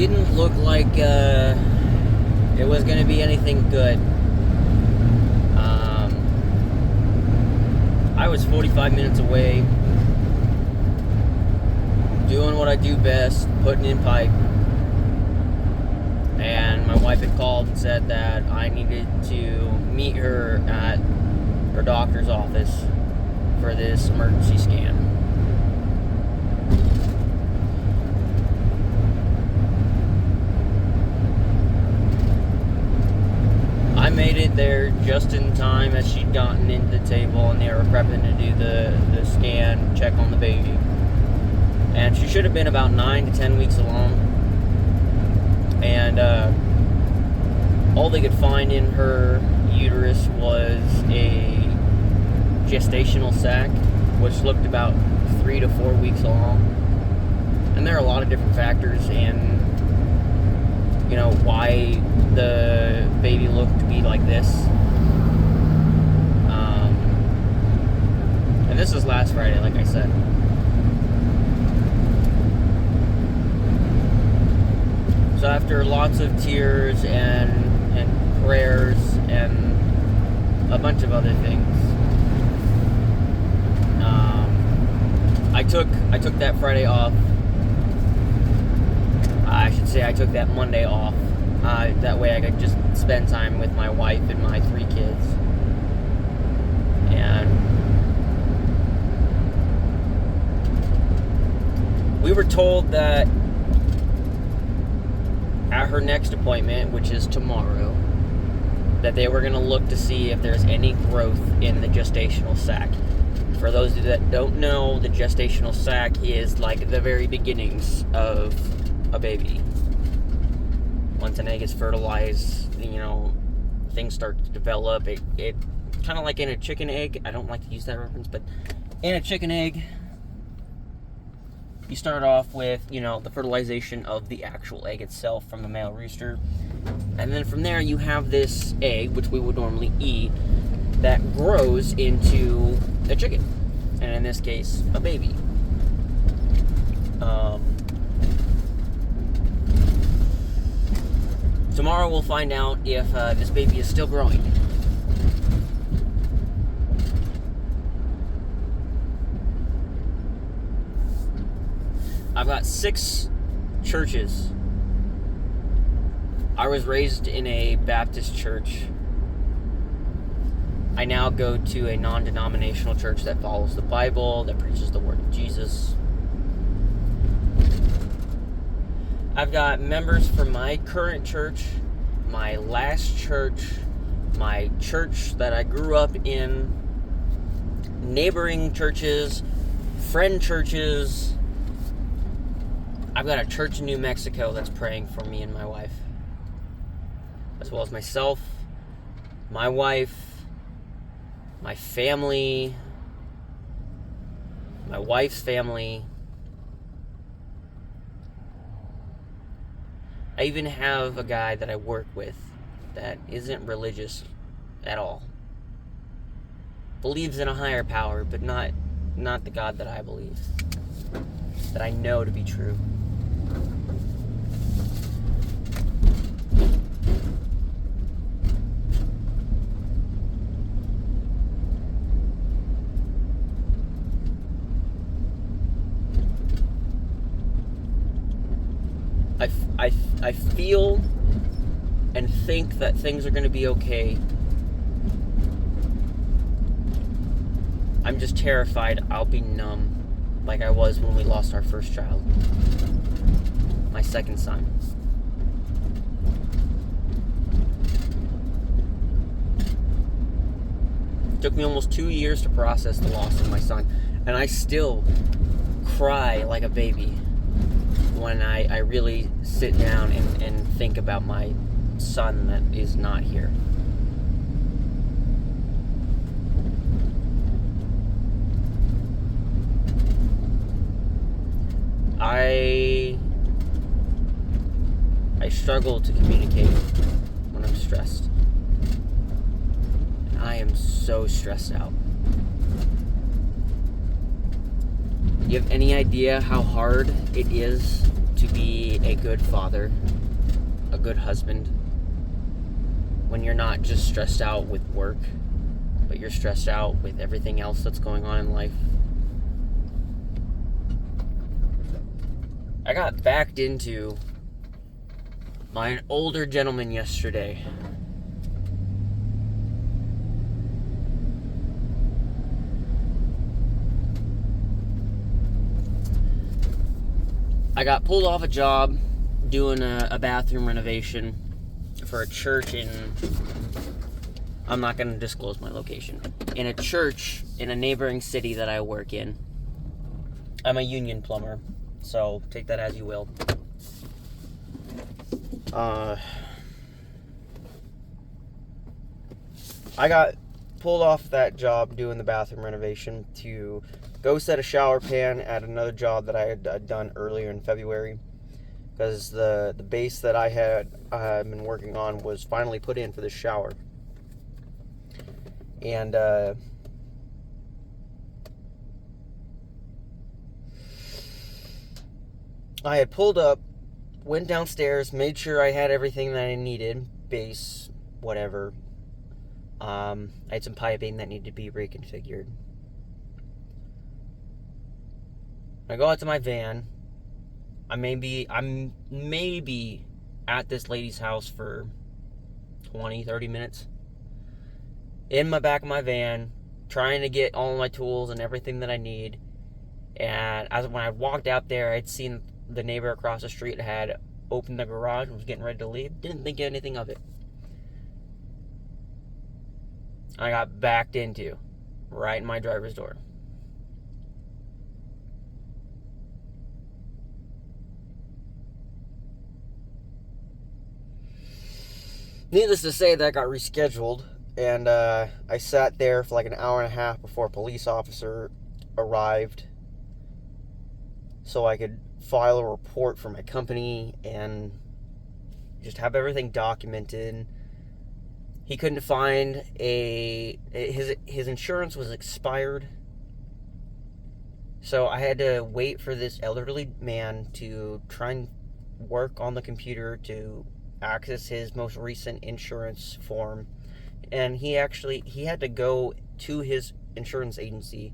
didn't look like it was going to be anything good. I was 45 minutes away, doing what I do best, putting in pipe, and my wife had called and said that I needed to meet her at her doctor's office for this emergency scan. I made it there just in time as she'd gotten into the table and they were prepping to do the scan, check on the baby. And she should have been about 9 to 10 weeks along. And all they could find in her uterus was a gestational sac, which looked about 3 to 4 weeks along. And there are a lot of different factors in, why the baby looked to be like this. And this was last Friday, like I said. So after lots of tears and prayers and a bunch of other things, I took that Friday off. I should say I took that Monday off. That way I could just spend time with my wife and my 3 kids. And we were told that at her next appointment, which is tomorrow, that they were going to look to see if there's any growth in the gestational sac. For those that don't know, the gestational sac is like the very beginnings of a baby. Once an egg is fertilized, things start to develop. It kind of like in a chicken egg. I don't like to use that reference, but in a chicken egg, you start off with, the fertilization of the actual egg itself from the male rooster. And then from there, you have this egg, which we would normally eat, that grows into a chicken. And in this case, a baby. Tomorrow we'll find out if this baby is still growing. I've got 6 churches. I was raised in a Baptist church. I now go to a non-denominational church that follows the Bible, that preaches the word of Jesus. I've got members from my current church, my last church, my church that I grew up in, neighboring churches, friend churches. I've got a church in New Mexico that's praying for me and my wife, as well as myself, my wife, my family, my wife's family. I even have a guy that I work with that isn't religious at all. Believes in a higher power, but not the God that I believe, that I know to be true. I feel and think that things are going to be okay. I'm just terrified I'll be numb like I was when we lost our first child, my second son. It took me almost 2 years to process the loss of my son, and I still cry like a baby when I really sit down and think about my son that is not here. I struggle to communicate when I'm stressed. And I am so stressed out. Do you have any idea how hard it is to be a good father, a good husband, when you're not just stressed out with work, but you're stressed out with everything else that's going on in life. I got backed into by an older gentleman yesterday. I got pulled off a job doing a bathroom renovation for a church in, I'm not going to disclose my location, in a church in a neighboring city that I work in. I'm a union plumber, so take that as you will. I got pulled off that job doing the bathroom renovation to go set a shower pan at another job that I had done earlier in February, because the base that I had been working on was finally put in for the shower. And I had pulled up, went downstairs, made sure I had everything that I needed, base, whatever. I had some piping that needed to be reconfigured. I go out to my van. I'm maybe at this lady's house for 20, 30 minutes. In my back of my van, trying to get all my tools and everything that I need. And when I walked out there, I'd seen the neighbor across the street had opened the garage and was getting ready to leave. Didn't think anything of it. I got backed into right in my driver's door. Needless to say, that got rescheduled, and I sat there for like an hour and a half before a police officer arrived so I could file a report for my company and just have everything documented. He couldn't find his insurance was expired, so I had to wait for this elderly man to try and work on the computer to access his most recent insurance form. And he had to go to his insurance agency,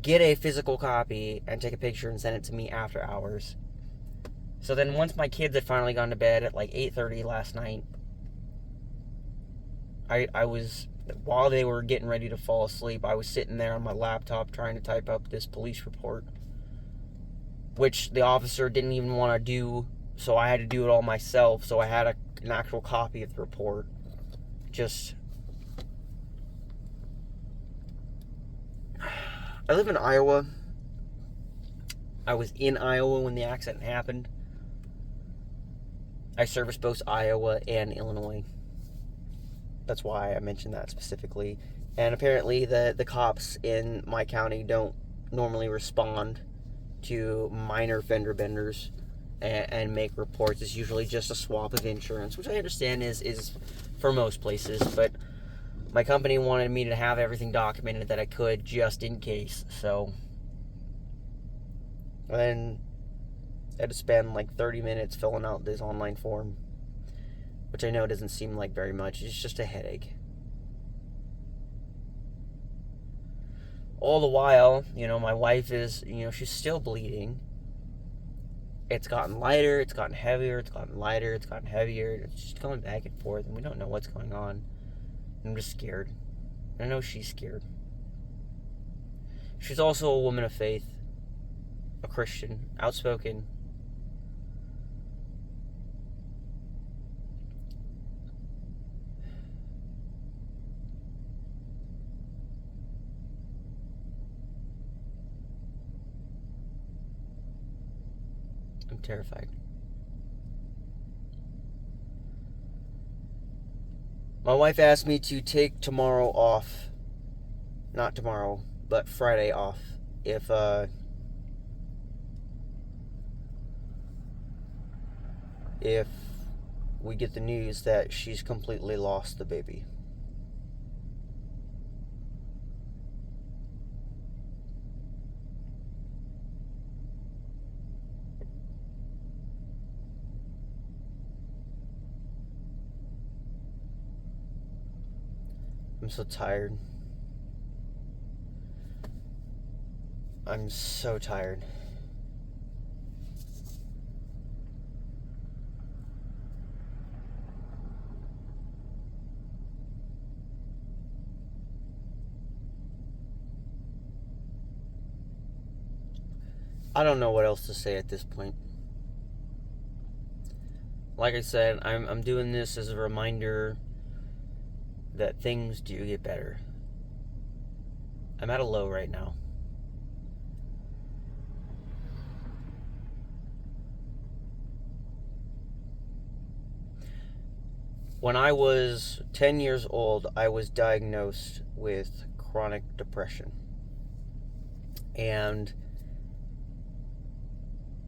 get a physical copy, and take a picture and send it to me after hours. So then once my kids had finally gone to bed at like 8:30 last night, I was, while they were getting ready to fall asleep, I was sitting there on my laptop trying to type up this police report, which the officer didn't even want to do, so I had to do it all myself. So I had an actual copy of the report. I live in Iowa. I was in Iowa when the accident happened. I service both Iowa and Illinois. That's why I mentioned that specifically. And apparently the cops in my county don't normally respond to minor fender benders and make reports. It's usually just a swap of insurance, which I understand is for most places, but my company wanted me to have everything documented that I could just in case. So then I had to spend like 30 minutes filling out this online form, which I know doesn't seem like very much. It's just a headache. All the while, my wife is, she's still bleeding. It's gotten lighter, it's gotten heavier, it's gotten lighter, it's gotten heavier. It's just going back and forth, and we don't know what's going on. I'm just scared. I know she's scared. She's also a woman of faith, a Christian, outspoken. I'm terrified. My wife asked me to take tomorrow off. Not tomorrow, but Friday off. If we get the news that she's completely lost the baby. I'm so tired. I'm so tired. I don't know what else to say at this point. Like I said, I'm doing this as a reminder that things do get better. I'm at a low right now. When I was 10 years old, I was diagnosed with chronic depression. And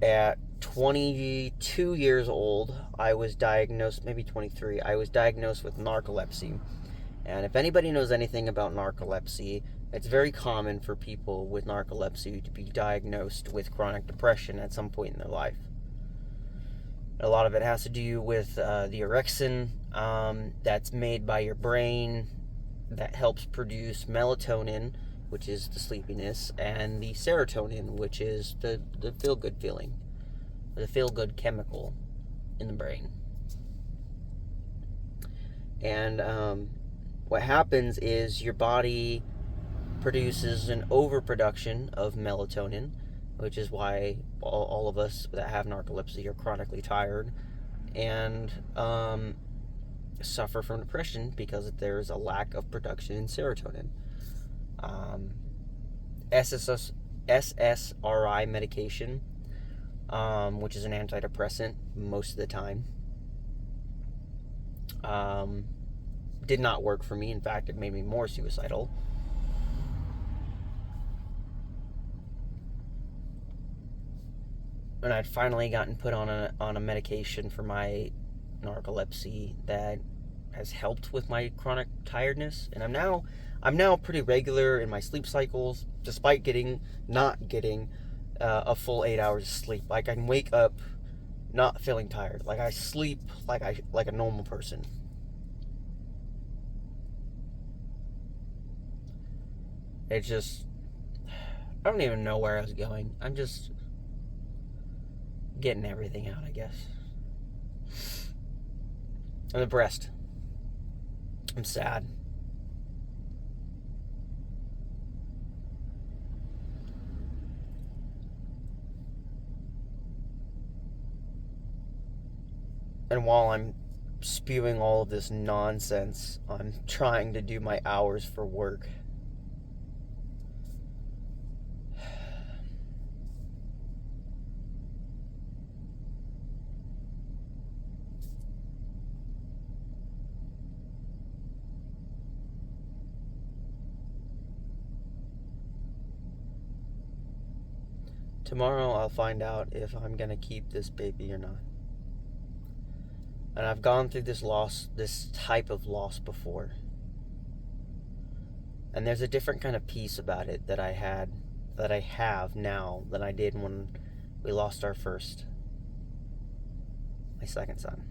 at 22 years old, I was diagnosed, maybe 23, I was diagnosed with narcolepsy. And if anybody knows anything about narcolepsy, it's very common for people with narcolepsy to be diagnosed with chronic depression at some point in their life. A lot of it has to do with the orexin that's made by your brain that helps produce melatonin, which is the sleepiness, and the serotonin, which is the feel-good feeling, the feel-good chemical in the brain. And what happens is your body produces an overproduction of melatonin, which is why all of us that have narcolepsy are chronically tired and suffer from depression because there's a lack of production in serotonin. SSRI medication, which is an antidepressant most of the time, did not work for me. In fact, it made me more suicidal. And I'd finally gotten put on a medication for my narcolepsy that has helped with my chronic tiredness, and I'm now pretty regular in my sleep cycles, despite not getting a full 8 hours of sleep. Like, I can wake up not feeling tired. Like, I sleep like a normal person. It's just, I don't even know where I was going. I'm just getting everything out, I guess. I'm depressed. I'm sad. And while I'm spewing all of this nonsense, I'm trying to do my hours for work. Tomorrow I'll find out if I'm gonna keep this baby or not. And I've gone through this type of loss before. And there's a different kind of peace about it that I have now than I did when we lost my second son.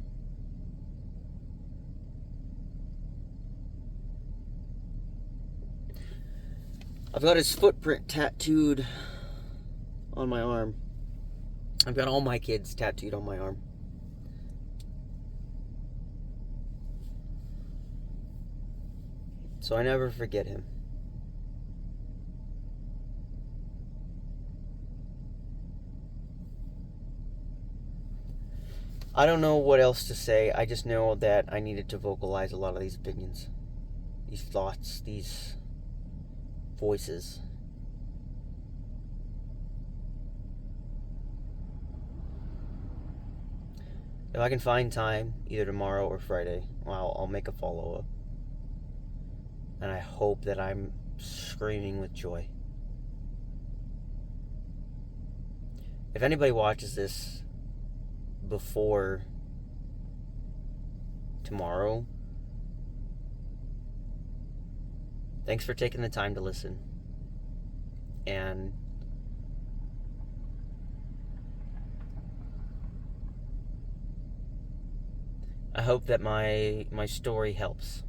I've got his footprint tattooed on my arm. I've got all my kids tattooed on my arm. So I never forget him. I don't know what else to say. I just know that I needed to vocalize a lot of these opinions, these thoughts, these voices. If I can find time, either tomorrow or Friday, I'll make a follow-up. And I hope that I'm screaming with joy. If anybody watches this before tomorrow, thanks for taking the time to listen. And I hope that my story helps.